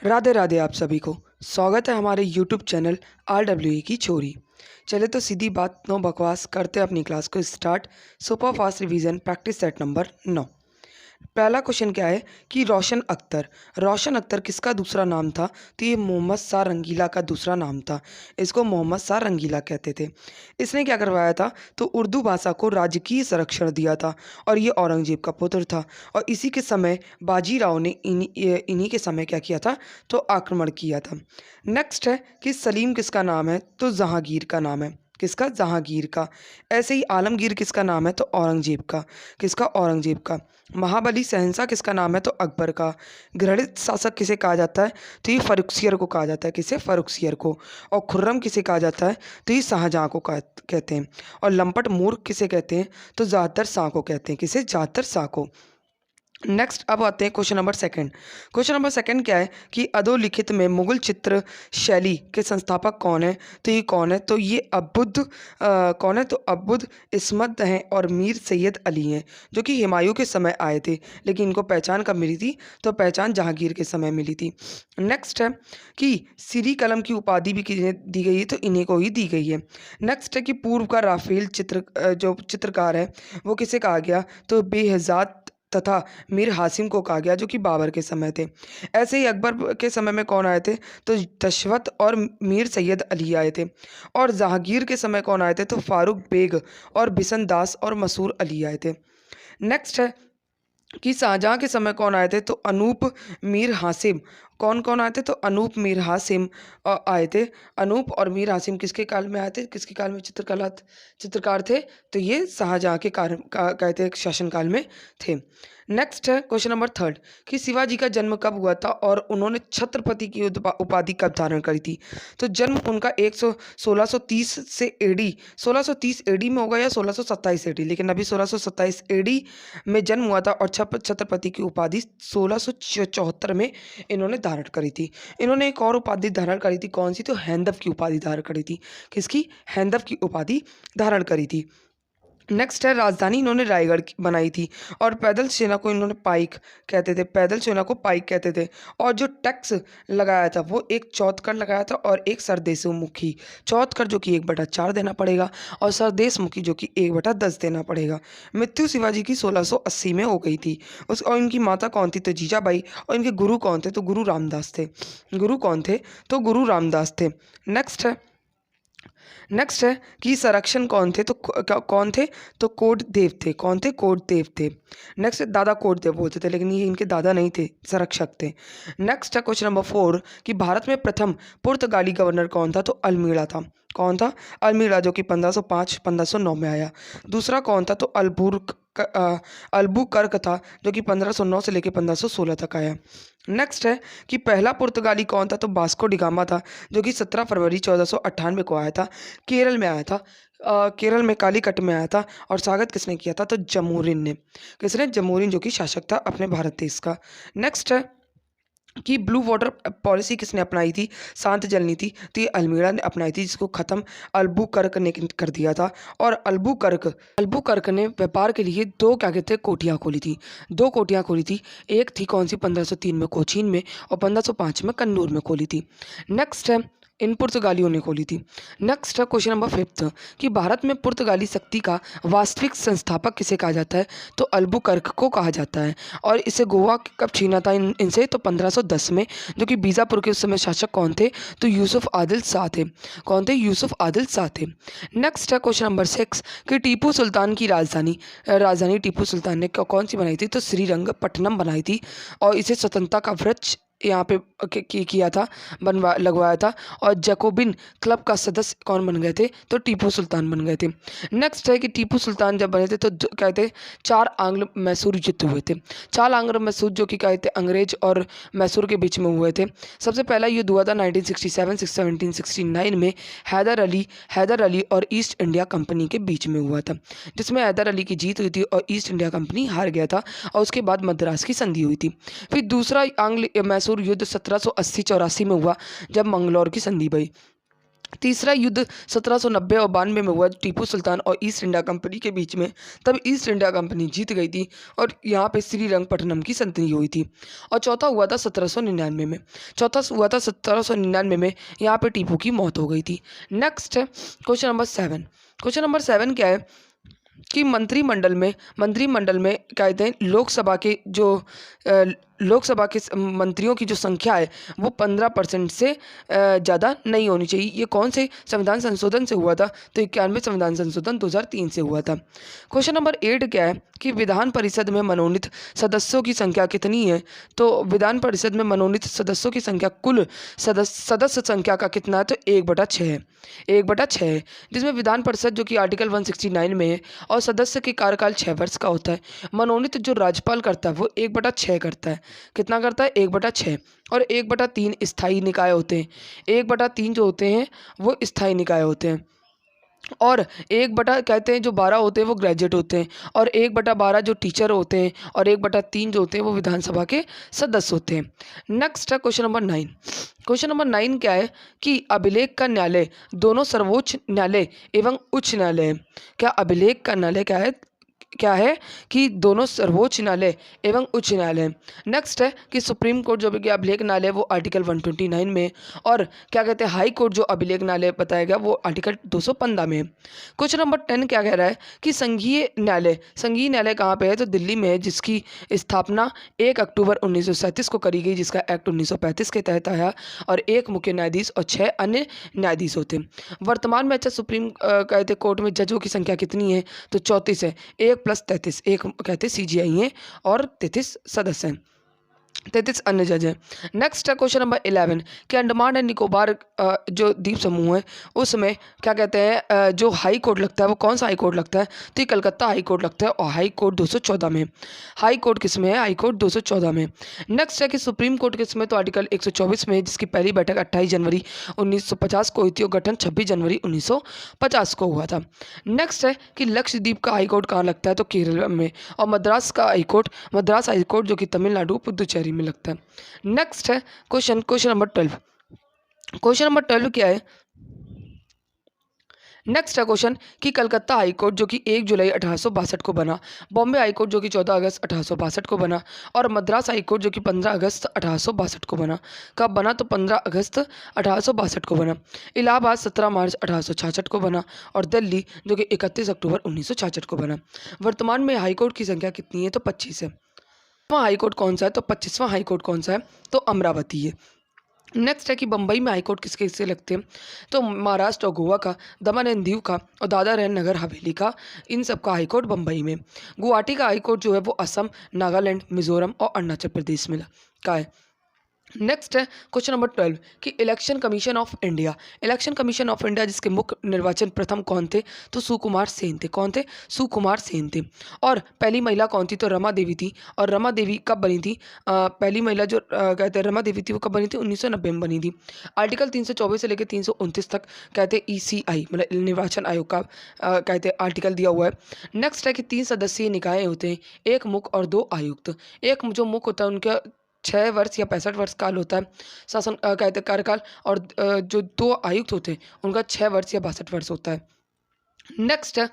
राधे राधे आप सभी को। स्वागत है हमारे यूट्यूब चैनल RWE की छोरी। चले तो सीधी बात, नो बकवास, करते हैं अपनी क्लास को start. Super fast revision practice set number 9। पहला क्वेश्चन क्या है कि रोशन अख्तर किसका दूसरा नाम था? तो ये मोहम्मद शाह रंगीला का दूसरा नाम था। इसको मोहम्मद शाह रंगीला कहते थे। इसने क्या करवाया था? तो उर्दू भाषा को राजकीय संरक्षण दिया था और ये औरंगजेब का पुत्र था। और इसी के समय बाजीराव ने इन्हीं के समय क्या किया था? तो आक्रमण किया था। नेक्स्ट है कि सलीम किसका नाम है? तो जहांगीर का नाम है। किसका? जहांगीर का। ऐसे ही आलमगीर किसका नाम है? तो औरंगजेब का। किसका? औरंगजेब का। महाबली शहंशाह किसका नाम है? तो अकबर का। घृणित शासक किसे कहा जाता है? तो ये फर्रुखसियर को कहा जाता है। किसे? फर्रुखसियर को। और खुर्रम किसे कहा जाता है? तो ये शाहजहाँ को कहते हैं। और लंपट मूर्ख किसे कहते हैं? तो ज़्यादातर शाह को कहते हैं। किसे? ज़्यादातर शाह को। नेक्स्ट अब आते हैं question number second. Question number second क्या है कि अधोलिखित में मुगल चित्र शैली के संस्थापक कौन है? तो ये कौन है? तो ये कौन है? तो अब्बुद इस्मत हैं और मीर सैयद अली हैं, जो कि हुमायूं के समय आए थे। लेकिन इनको पहचान कब मिली थी? तो पहचान जहांगीर के समय मिली थी। नेक्स्ट है कि सिरी कलम की उपाधि भी किन्हें दी गई है? तो इन्हीं को ही दी गई है। नेक्स्ट है कि पूर्व का राफेल जो चित्रकार है वो किसे कहा गया? तो बेहजाद तथा मीर हासिम को कहा गया, जो कि बाबर के समय थे। ऐसे ही अकबर के समय में कौन आए थे? तो दशवत और मीर सैयद अली आए थे। और जहांगीर के समय कौन आए थे? तो फारूक बेग और बिशन दास और मसूर अली आए थे। नेक्स्ट है कि शाहजहाँ के समय कौन आए थे? तो अनूप मीर हासिम। कौन कौन आए थे? तो अनूप मीर हासिम आए थे। अनूप और मीर हासिम किसके काल में आए थे? किसके काल में चित्रकार थे? तो ये शाहजहाँ के कहते हैं शासनकाल में थे। नेक्स्ट है क्वेश्चन नंबर थर्ड कि शिवाजी का जन्म कब हुआ था और उन्होंने छत्रपति की उपाधि कब धारण करी थी? तो जन्म उनका 1630 से एडी 1630 एडी में होगा या 1627 एडी, लेकिन अभी 1627 एडी में जन्म हुआ था। और छत्रपति की उपाधि 1674 में इन्होंने धारण करी थी। इन्होंने एक और उपाधि धारण करी थी, कौन सी? तो हैंदव की उपाधि धारण करी थी। किसकी? हैंदव की उपाधि धारण करी थी। नेक्स्ट है राजधानी इन्होंने रायगढ़ की बनाई थी। और पैदल सेना को इन्होंने पाइक कहते थे। पैदल सेना को पाइक कहते थे। और जो टैक्स लगाया था वो एक चौथ कर लगाया था और एक सरदेशमुखी। चौथ कर जो कि 1/4 देना पड़ेगा और सरदेशमुखी जो कि 1/10 देना पड़ेगा। मृत्यु शिवाजी की 1680 में हो गई थी। और इनकी माता कौन थी? तो जीजाबाई। और इनके गुरु कौन थे? तो गुरु रामदास थे। गुरु कौन थे? तो गुरु रामदास थे। नेक्स्ट है कि संरक्षण कौन थे? तो कौन थे? तो कोटदेव थे। कौन थे? कोटदेव थे। नेक्स्ट है दादा कोटदेव बोलते थे, लेकिन ये इनके दादा नहीं थे, संरक्षक थे। नेक्स्ट है क्वेश्चन नंबर 4 कि भारत में प्रथम पुर्तगाली गवर्नर कौन था? तो अल्मीड़ा था। कौन था? अल्मीड़ा, जो कि 1505-1509 में आया। दूसरा कौन था? तो अल्बुकर्क था, जो कि 1509 से लेकर 1516 तक आया। नेक्स्ट है कि पहला पुर्तगाली कौन था? तो वास्को डिगामा था, जो कि 17 फरवरी 1498 को आया था। केरल में आया था। केरल में कालीकट में आया था। और स्वागत किसने किया था? तो जमोरिन ने। किसने? जमोरिन, जो कि शासक था अपने भारत देश का। नेक्स्ट है कि ब्लू वाटर पॉलिसी किसने अपनाई थी? शांत जल नीति। तो ये अल्मीड़ा ने अपनाई थी, जिसको ख़त्म अल्बुकर्क ने कर दिया था। और अल्बुकर्क ने व्यापार के लिए दो क्या कहते हैं कोठियाँ खोली थी। दो कोठियाँ खोली थी। एक थी कौन सी? 1503 में कोचीन में और 1505 में कन्नूर में खोली थी। नेक्स्ट है इन पुर्तगालियों ने खोली थी। नेक्स्ट है क्वेश्चन नंबर 5 कि भारत में पुर्तगाली शक्ति का वास्तविक संस्थापक किसे कहा जाता है? तो अल्बुकर्क को कहा जाता है। और इसे गोवा कब छीना था इनसे? तो 1510 में, जो कि बीजापुर के उस समय शासक कौन थे? तो यूसुफ आदिल शाह थे। कौन थे? यूसुफ आदिल शाह थे। नेक्स्ट है क्वेश्चन नंबर 6 कि टीपू सुल्तान की राजधानी टीपू सुल्तान ने कौन सी बनाई थी? तो श्रीरंगपट्टनम बनाई थी। और इसे स्वतंत्रता का वृक्ष यहाँ पे किया था, लगवाया था। और जैकोबिन क्लब का सदस्य कौन बन गए थे? तो टीपू सुल्तान बन गए थे। नेक्स्ट है कि टीपू सुल्तान जब बने थे तो कहते 4 आंग्ल मैसूर युद्ध हुए थे। 4 आंग्ल मैसूर, जो कि कहते अंग्रेज और मैसूर के बीच में हुए थे। सबसे पहला युद्ध हुआ था 1967-1769 में हैदर अली और ईस्ट इंडिया कंपनी के बीच में हुआ था, जिसमें हैदर अली की जीत हुई थी और ईस्ट इंडिया कंपनी हार गया था। और उसके बाद मद्रास की संधि हुई थी। फिर दूसरा आंग्ल मैसूर युद्ध 1780-84 में हुआ, जब मंगलौर की संधि हुई। तीसरा युद्ध 1790 और 92 में हुआ टीपू सुल्तान और ईस्ट इंडिया कंपनी के बीच में। तब ईस्ट इंडिया कंपनी जीत गई थी और यहाँ पे श्रीरंगपट्टनम की संधि हुई थी। और चौथा हुआ था 1799 में। चौथा हुआ था 1799 में, यहाँ पे टीपू की मौत हो गई थी। नेक्स्ट है क्वेश्चन नंबर 7। क्वेश्चन नंबर 7 क्या है कि मंत्रिमंडल में कहते हैं लोकसभा के मंत्रियों की जो संख्या है वो 15% से ज़्यादा नहीं होनी चाहिए। ये कौन से संविधान संशोधन से हुआ था? तो 91 संविधान संशोधन 2003 से हुआ था। क्वेश्चन नंबर 8 क्या है कि विधान परिषद में मनोनीत सदस्यों की संख्या कितनी है? तो विधान परिषद में मनोनीत सदस्यों की संख्या कुल सदस्य संख्या का कितना है? तो 1/6 है। 1/6 है, जिसमें विधान परिषद जो कि आर्टिकल 169 में है और सदस्य के कार्यकाल 6 वर्ष का होता है। मनोनीत जो राज्यपाल करता है वो 1/6 करता है। कितना करता है? 1/6। और 1/3 स्थायी निकाय होते हैं। 1/3 जो होते हैं वो स्थायी निकाय होते हैं। और 1/, कहते हैं जो 12 होते हैं वो ग्रेजुएट होते हैं। और 1/12 जो टीचर होते हैं। और 1/3 जो होते हैं वो विधानसभा के सदस्य होते हैं। नेक्स्ट है क्वेश्चन नंबर 9। क्वेश्चन नंबर 9 क्या है कि अभिलेख का न्यायालय दोनों सर्वोच्च न्यायालय एवं उच्च न्यायालय है। क्या अभिलेख का न्यायालय क्या है कि दोनों सर्वोच्च न्यायालय एवं उच्च न्यायालय। नेक्स्ट है कि सुप्रीम कोर्ट जो भी अभिलेख न्यायालय वो आर्टिकल 129 में। और क्या कहते हैं हाई कोर्ट जो अभिलेख न्यायालय बताया गया वो आर्टिकल 215 में। क्वेश्चन नंबर 10 क्या कह रहा है कि संघीय न्यायालय कहाँ पे है? तो दिल्ली में है, जिसकी स्थापना 1 अक्टूबर 1937 को करी गई, जिसका एक्ट 1935 के तहत आया। और 1 मुख्य न्यायाधीश और 6 अन्य न्यायाधीश होते हैं। वर्तमान में अच्छा सुप्रीम कहते कोर्ट में जजों की संख्या कितनी है? तो 34 है। 1 + 33, एक कहते CGI हैं और 33 सदस्य हैं, 33 अन्य जज हैं। नेक्स्ट है क्वेश्चन नंबर 11 कि अंडमान एंड निकोबार जो द्वीप समूह है उसमें क्या कहते हैं जो हाई कोर्ट लगता है वो कौन सा हाई कोर्ट लगता है? तो ये कलकत्ता हाई कोर्ट लगता है और हाई कोर्ट 214 में। हाई कोर्ट किस में है? हाई कोर्ट 214 में। नेक्स्ट है कि सुप्रीम कोर्ट किस में? तो आर्टिकल 124 में है, जिसकी पहली बैठक 28 जनवरी 1950 को हुई थी और गठन 26 जनवरी 1950 को हुआ था। नेक्स्ट है कि लक्षद्वीप का हाई कोर्ट कहाँ लगता है? तो केरल में। और मद्रास हाई कोर्ट जो कि तमिलनाडु पुदुचेरी में लगता है। नेक्स्ट है क्वेश्चन नंबर 12। क्वेश्चन नंबर 12 क्या है? नेक्स्ट है क्वेश्चन कि कलकत्ता हाई कोर्ट जो कि 1 जुलाई 1862 को बना, बॉम्बे हाई कोर्ट जो कि 14 अगस्त 1862 को बना, और मद्रास हाई कोर्ट जो कि 15 अगस्त 1862 को बना। कब बना? तो 15 अगस्त 1862 को बना। इलाहाबाद 17 मार्च 1866 को बना। और दिल्ली जो कि 31 अक्टूबर 1966 को बना। वर्तमान में हाई कोर्ट की संख्या कितनी है? तो 25 है। हाई कोर्ट कौन सा है? तो 25वां हाई कोर्ट कौन सा है? तो अमरावती है। नेक्स्ट है कि बम्बई में हाई कोर्ट किसके किसके लगते हैं? तो महाराष्ट्र और गोवा का, दमन एंड दीव का और दादर एंड नगर हवेली का, इन सब का हाई कोर्ट बम्बई में। गुवाहाटी का हाई कोर्ट जो है वो असम, नागालैंड, मिजोरम और अरुणाचल प्रदेश में का है। नेक्स्ट है क्वेश्चन नंबर 12 कि इलेक्शन कमीशन ऑफ इंडिया जिसके मुख्य निर्वाचन प्रथम कौन थे? तो सुकुमार सेन थे। कौन थे? सुकुमार सेन थे। और पहली महिला कौन थी? तो रमा देवी थी। और रमा देवी कब बनी थी? पहली महिला जो कहते हैं रमा देवी थी वो कब बनी थी? 1990 में बनी थी। आर्टिकल 324 से लेकर 329 तक कहते हैं ECI मतलब निर्वाचन आयोग का कहते हैं आर्टिकल दिया हुआ है। नेक्स्ट है कि 3 सदस्यीय निकाय होते हैं, 1 मुख्य और 2 आयुक्त। एक जो मुख्य होता है उनका 6 वर्ष या 65 वर्ष काल होता है शासन कहते कार्यकाल। और जो 2 आयुक्त होते हैं उनका 6 वर्ष या 62 वर्ष होता है। नेक्स्ट है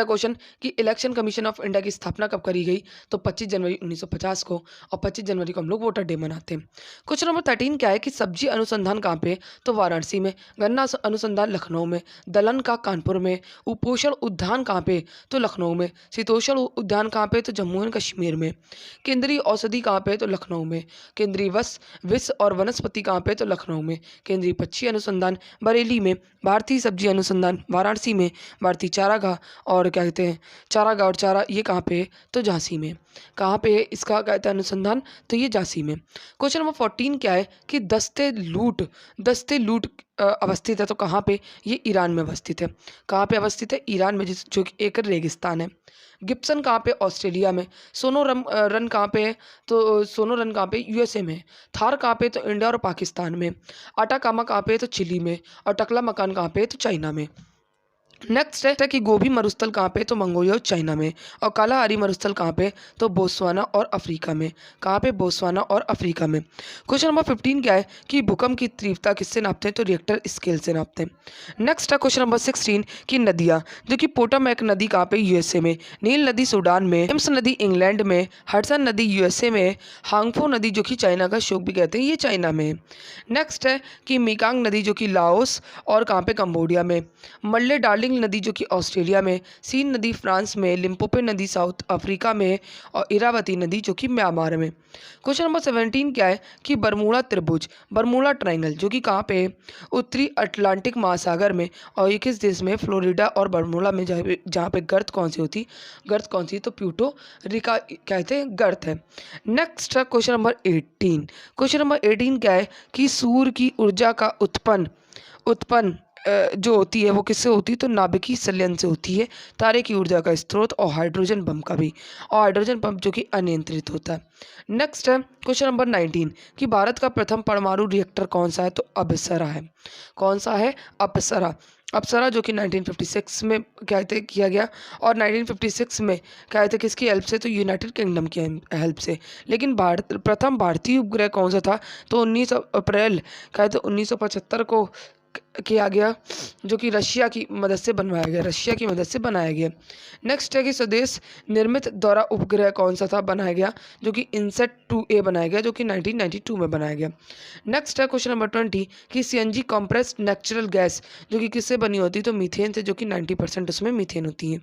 क्वेश्चन कि इलेक्शन कमीशन ऑफ इंडिया की स्थापना कब करी गई? तो 25 जनवरी 1950 को। और 25 जनवरी को हम लोग वोटर डे मनाते हैं। क्वेश्चन नंबर 13 क्या है कि सब्जी अनुसंधान कहाँ पे? तो वाराणसी में। गन्ना अनुसंधान लखनऊ में। दलहन का कानपुर में। उपोषण उद्यान कहाँ पे? तो लखनऊ में। शीतोषण उद्यान कहाँ पे? तो जम्मू एंड कश्मीर में। केंद्रीय औषधि कहाँ पे? तो लखनऊ में। केंद्रीय विश्व और वनस्पति कहाँ पे? तो लखनऊ में। केंद्रीय पक्षी अनुसंधान बरेली में। भारतीय सब्जी अनुसंधान वाराणसी में। भारतीय चारागाह और क्या कहते हैं चारागाह और चारा ये कहाँ पे है? तो झांसी में। कहाँ पे है इसका कहते हैं अनुसंधान? तो ये झांसी में। क्वेश्चन नंबर 14 क्या है कि दस्ते लूट अवस्थित है तो कहाँ पे? ये ईरान में अवस्थित है। कहाँ पे अवस्थित है? ईरान में, जो कि एक रेगिस्तान है। गिब्सन कहाँ पे? ऑस्ट्रेलिया में। सोनो रन कहाँ पे है? तो सोनो रन कहाँ पे? USA में। थार कहाँ पे? तो इंडिया और पाकिस्तान में। आटाकामा कहाँ पे? तो चिली में। और टकला मकान कहाँ पे? तो चाइना में। नेक्स्ट है कि गोभी मरुस्थल कहाँ पे, तो मंगोलिया और चाइना में। और कालाहारी मरुस्थल कहाँ पे, तो बोत्सवाना और अफ्रीका में। कहाँ पे, बोत्सवाना और अफ्रीका में। क्वेश्चन नंबर 15 क्या है कि भूकंप की तीव्रता किससे नापते हैं, तो रिएक्टर स्केल से नापते हैं। नेक्स्ट है क्वेश्चन नंबर 16 की नदियाँ, जो कि पोटोमैक नदी कहाँ पे, यूएसए में। नील नदी सूडान में, थेम्स नदी इंग्लैंड में, हडसन नदी यूएसए में, हांगफो नदी जो कि चाइना का शोक भी कहते हैं, ये चाइना में। नेक्स्ट है कि मेकांग नदी जो कि लाओस और कहाँ पे, कंबोडिया में। मल्ले डार्लिंग नदी जो कि ऑस्ट्रेलिया में, सीन नदी फ्रांस में, लिम्पोपो नदी साउथ अफ्रीका में, और इरावती नदी जो कि म्यांमार में। क्वेश्चन नंबर 17 क्या है कि बरमूडा त्रिभुज, बरमूडा ट्रायंगल जो कि कहाँ पे, उत्तरी अटलांटिक महासागर में। और ये किस देश में, फ्लोरिडा और बरमूडा में। जहाँ पे गर्त कौन सी होती, गर्त कौन सी, तो प्यूटो रिका कहते हैं गर्त है। नेक्स्ट है क्वेश्चन नंबर 18। क्वेश्चन नंबर 18 क्या है कि सूर्य की ऊर्जा का उत्पन्न उत्पन्न जो होती है वो किससे होती है, तो नाभिकीय संलयन से होती है। तारे की ऊर्जा का स्रोत और हाइड्रोजन बम का भी, और हाइड्रोजन बम जो कि अनियंत्रित होता है। नेक्स्ट है क्वेश्चन नंबर 19 कि भारत का प्रथम परमाणु रिएक्टर कौन सा है, तो अप्सरा है। कौन सा है, अप्सरा। अप्सरा जो कि 1956 में कहते किया गया, और 1956 में कहते किसकी हेल्प से, तो यूनाइटेड किंगडम की हेल्प से। लेकिन प्रथम भारतीय उपग्रह कौन सा था, तो 19 अप्रैल कहते 1975 को किया गया, जो कि रशिया की मदद से बनवाया गया, रशिया की मदद से बनाया गया। नेक्स्ट है कि स्वदेश निर्मित द्वारा उपग्रह कौन सा था, बनाया गया, जो कि इनसेट 2A बनाया गया, जो कि 1992 में बनाया गया। नेक्स्ट है क्वेश्चन नंबर 20 कि सीएनजी कंप्रेस्ड नेचुरल गैस जो कि किससे बनी होती है, तो मीथेन से, जो कि 90% उसमें मीथेन होती है।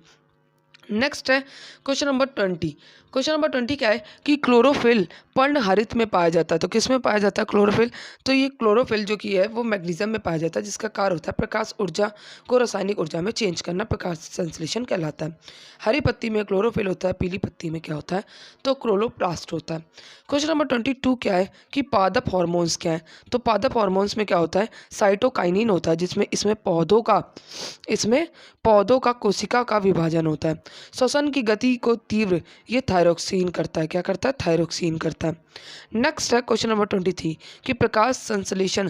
नेक्स्ट है क्वेश्चन नंबर 20। क्वेश्चन नंबर 20 क्या है कि क्लोरोफिल पर्णहरित में पाया जाता है, तो किस में पाया जाता है क्लोरोफिल, तो ये क्लोरोफिल जो कि है वो मैग्नीशियम में पाया जाता है, जिसका कार्य होता है प्रकाश ऊर्जा को रासायनिक ऊर्जा में चेंज करना, प्रकाश संश्लेषण कहलाता है। हरी पत्ती में क्लोरोफिल होता है, पीली पत्ती में क्या होता है, तो क्लोरोप्लास्ट होता है। क्वेश्चन नंबर 22 क्या है कि पादप हॉर्मोन्स क्या है, तो पादप हॉर्मोन्स में क्या होता है, साइटोकाइनिन होता है, जिसमें इसमें पौधों का कोशिका का विभाजन होता है। श्वसन की गति को तीव्र ये थायरोक्सिन करता है, क्या करता है, थायरोक्सिन करता है। नेक्स्ट है क्वेश्चन नंबर 23 कि प्रकाश संश्लेषण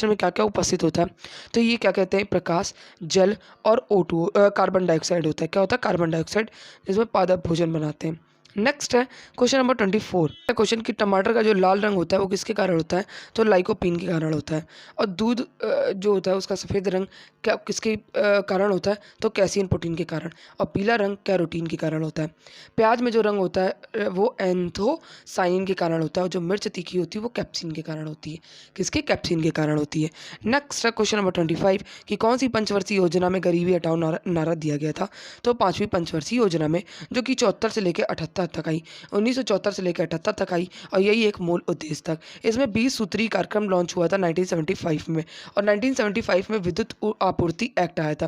में क्या क्या उपस्थित होता है, तो ये क्या कहते हैं, प्रकाश, जल और O2 कार्बन डाइऑक्साइड होता है, क्या होता है, कार्बन डाइऑक्साइड, जिसमें पादप भोजन बनाते हैं। नेक्स्ट है क्वेश्चन नंबर 24। क्वेश्चन कि टमाटर का जो लाल रंग होता है वो किसके कारण होता है, तो लाइकोपीन के कारण होता है। और दूध जो होता है उसका सफ़ेद रंग क्या किसके कारण होता है, तो कैसिन प्रोटीन के कारण। और पीला रंग कैरोटीन के कारण होता है। प्याज में जो रंग होता है वो एंथोसाइन के कारण होता है, और जो मिर्च तीखी होती है वो कैप्सिन के कारण होती है, किसके, कैप्सिन के कारण होती है। नेक्स्ट है क्वेश्चन नंबर 25 कि कौन सी पंचवर्षीय योजना में गरीबी हटाओ नारा दिया गया था, तो 5वीं पंचवर्षीय योजना में, जो कि 74 से लेकर 78 तक आई, 1974 से लेकर 78 तक आई, और यही एक मूल उद्देश्य तक। इसमें 20 सूत्री कार्यक्रम लॉन्च हुआ था 1975 में, और 1975 में विद्युत आपूर्ति एक्ट आया था,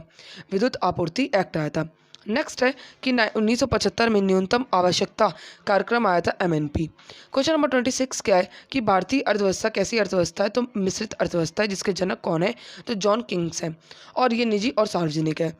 विद्युत आपूर्ति एक्ट आया था। नेक्स्ट है कि 1975 में न्यूनतम आवश्यकता कार्यक्रम आया था, MNP। क्वेश्चन नंबर 26 क्या है कि भारतीय अर्थव्यवस्था कैसी अर्थव्यवस्था है, तो मिश्रित अर्थव्यवस्था है, जिसके जनक कौन है, तो जॉन किंग्स हैं, और ये निजी और सार्वजनिक है।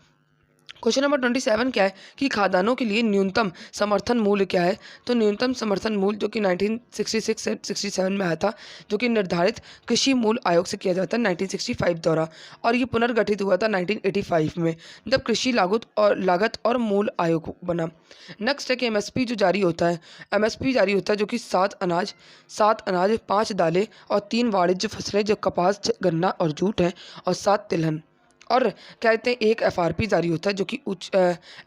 क्वेश्चन नंबर 27 क्या है कि खाद्यान्नों के लिए न्यूनतम समर्थन मूल्य क्या है, तो न्यूनतम समर्थन मूल्य जो कि 1966 से 67 में आया था, जो कि निर्धारित कृषि मूल्य आयोग से किया जाता है 1965 द्वारा, और ये पुनर्गठित हुआ था 1985 में, जब कृषि लागत और मूल्य आयोग बना। नेक्स्ट है कि MSP जो जारी होता है, MSP जारी होता है जो कि 7 अनाज 5 दालें और 3 वाणिज्य फसलें जो कपास, गन्ना और जूट है, और 7 तिलहन। और कहते हैं एक FRP जारी होता है, जो कि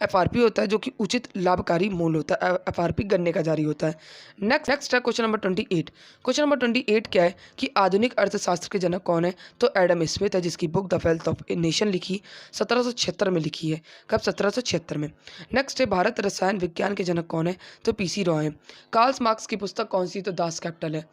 FRP होता है जो कि उचित लाभकारी मूल्य होता है, FRP गन्ने का जारी होता है। नेक्स्ट है क्वेश्चन नंबर 28। क्वेश्चन नंबर 28 क्या है कि आधुनिक अर्थशास्त्र के जनक कौन है, तो एडम स्मिथ है, जिसकी book the wealth of a nation लिखी 1776 में लिखी है, कब, 1776 में। नेक्स्ट है भारत रसायन विज्ञान के जनक कौन है, तो PC रॉय है। कार्ल मार्क्स की पुस्तक कौन सी, तो दास कैपिटल है।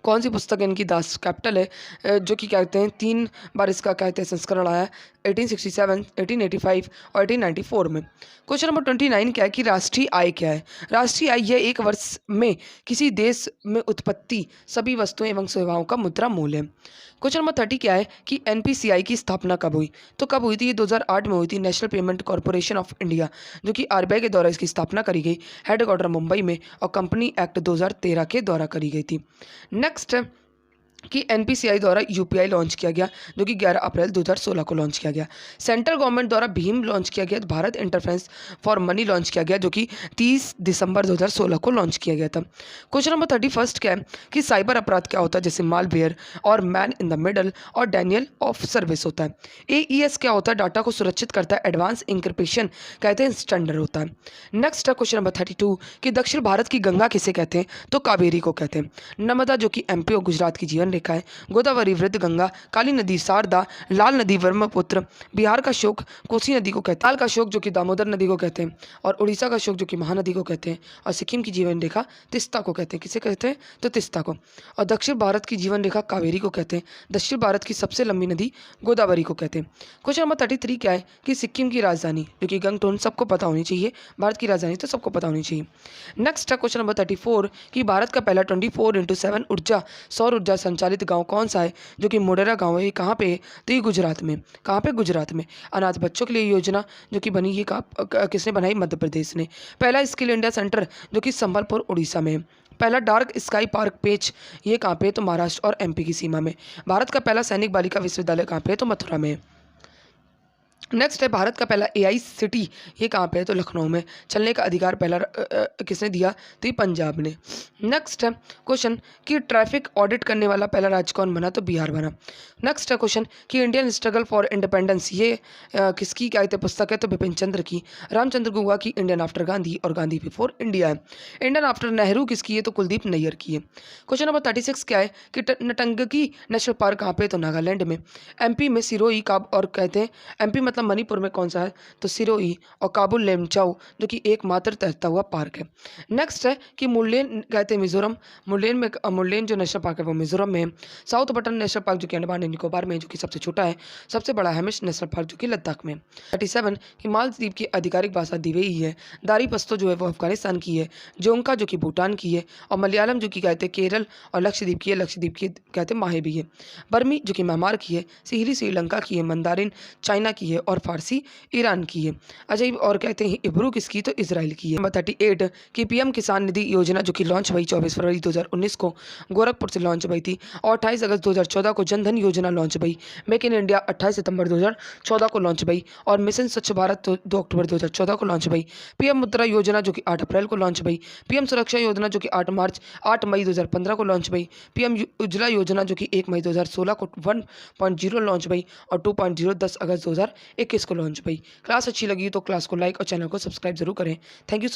कौन सी पुस्तक इनकी, दास कैपिटल है, जो कि कहते हैं 3 बार इसका कहते हैं संस्करण आया, 1867, 1885 और 1894 में। क्वेश्चन नंबर 29 क्या है कि राष्ट्रीय आय क्या है, राष्ट्रीय आय यह एक वर्ष में किसी देश में उत्पत्ति सभी वस्तुएं एवं सेवाओं का मुद्रा मूल्य है। क्वेश्चन नंबर 30 क्या है कि NPCI की स्थापना कब हुई, तो कब हुई थी, ये 2008 में हुई थी, national payment corporation of India, जो कि RBI के द्वारा इसकी स्थापना करी गई, हेडक्वार्टर मुंबई में, और कंपनी एक्ट 2013 के द्वारा करी गई थी। नेक्स्ट कि एनपीसीआई द्वारा यूपीआई लॉन्च किया गया, जो कि 11 अप्रैल 2016 को लॉन्च किया गया। सेंट्रल गवर्नमेंट द्वारा भीम लॉन्च किया गया, Bharat interference for money launch किया गया, जो कि 30 दिसंबर 2016 को लॉन्च किया गया था। क्वेश्चन नंबर 31 क्या है कि साइबर अपराध क्या होता है, जैसे मालवेयर और मैन इन द मिडल और डैनियल ऑफ सर्विस होता है। एईएस क्या होता है, डाटा को सुरक्षित करता है, एडवांस इंक्रिप्शन कहते हैं, स्टैंडर्ड होता है। नेक्स्ट है क्वेश्चन नंबर 32 कि दक्षिण भारत की गंगा किसे कहते हैं, तो कावेरी को कहते हैं। नर्मदा जो कि एमपी और गुजरात की जीवन रेखा है, गोदावरी वृद्ध गंगा, काली नदी शारदा, लाल नदी ब्रह्मपुत्र, बिहार का शोक कोसी नदी को कहते हैं, लाल का शोक जो कि दामोदर नदी को कहते हैं, और उड़ीसा का शोक जो कि महानदी को कहते हैं, और सिक्किम की जीवन रेखा तिस्ता को कहते हैं। किसे कहते हैं, तो तिस्ता को। और दक्षिण भारत की जीवन रेखा कावेरी को कहते हैं। दक्षिण भारत की सबसे लंबी नदी गोदावरी को कहते हैं। क्वेश्चन नंबर 33 क्या है कि सिक्किम की राजधानी जो कि गंगटोन, सबको पता होनी चाहिए, भारत की राजधानी तो सबको पता होनी चाहिए। नेक्स्ट है क्वेश्चन नंबर 34 कि भारत का पहला 24x7 ऊर्जा सौर ऊर्जा संचालित गांव कौन सा है, जो कि मोढेरा गांव है। ये कहाँ पे है, तो ये गुजरात में। कहाँ पे, गुजरात में। अनाथ बच्चों के लिए योजना जो कि बनी, ये किसने बनाई, मध्य प्रदेश ने। पहला स्किल इंडिया सेंटर जो कि संबलपुर उड़ीसा में है। पहला डार्क स्काई पार्क पेच, ये कहाँ पे है, तो महाराष्ट्र और एमपी की सीमा में। भारत का पहला सैनिक बालिका विश्वविद्यालय कहाँ पे है, तो मथुरा में। नेक्स्ट है भारत का पहला एआई सिटी, ये कहाँ पे है, तो लखनऊ में। चलने का अधिकार पहला किसने दिया, तो ये पंजाब ने। नेक्स्ट है क्वेश्चन कि ट्रैफिक ऑडिट करने वाला पहला राज्य कौन बना, तो बिहार बना। नेक्स्ट है क्वेश्चन कि इंडियन स्ट्रगल फॉर इंडिपेंडेंस, ये किसकी क्या है, पुस्तक है, तो बिपिन चंद्र की। रामचंद्र गुहा की इंडियन आफ्टर गांधी और गांधी बिफोर इंडिया है। इंडियन आफ्टर नेहरू किसकी है, तो कुलदीप नैयर की है। क्वेश्चन नंबर 36 क्या है कि नटंगकी नेशनल पार्क कहाँ पे, तो नागालैंड में। एमपी में सिरोही काब और कहते हैं, एमपी मतलब मणिपुर में कौन सा है, तो सिरोही और काबुल लेमचाऊ जो कि एकमात्र तैरता हुआ पार्क है। नेक्स्ट है कि मुल्लेन कहते हैं मिजोरम, मुल्लेन जो नेशनल पार्क है वो मिजोरम में है। साउथ बटन नेशनल पार्क जो कि अंडमान एंड निकोबार में, जो कि सबसे छोटा है। सबसे बड़ा हैमिश नेशनल पार्क जो कि लद्दाख में। 37 कि मालदीव की आधिकारिक भाषा दिवेई है। दारी पस्तो जो है वो अफगानिस्तान की है। जोंका जो कि भूटान की है। और मलयालम जो कि कहते हैं केरल और लक्षद्वीप की है, लक्षद्वीप की कहते हैं माहे भी है। बर्मी जो कि म्यांमार की है। सिहली श्रीलंका की है। मंदारिन चाइना की है और फारसी ईरान की है। अजय और कहते हैं इब्रू किसकी, तो इजराइल की है। नंबर 38 कि पीएम किसान निधि योजना जो कि लॉन्च हुई 24 फरवरी 2019 को गोरखपुर से लॉन्च हुई थी। और 28 अगस्त 2014 को जनधन योजना लॉन्च हुई। मेक इन इंडिया 28 सितंबर 2014 को लॉन्च हुई। और मिशन स्वच्छ भारत 2 अक्टूबर 2014 को लॉन्च हुई। पीएम मुद्रा योजना जो कि 8 अप्रैल को लॉन्च हुई। पीएम सुरक्षा योजना जो कि 8 मई 2015 को लॉन्च हुई। पीएम उज्ज्वला योजना जो कि 1 मई 2016 को 1.0 लॉन्च हुई। और 2.0 10 अगस्त 2021 को लॉन्च हुई। क्लास अच्छी लगी तो क्लास को लाइक और चैनल को सब्सक्राइब जरूर करें। Thank you so much.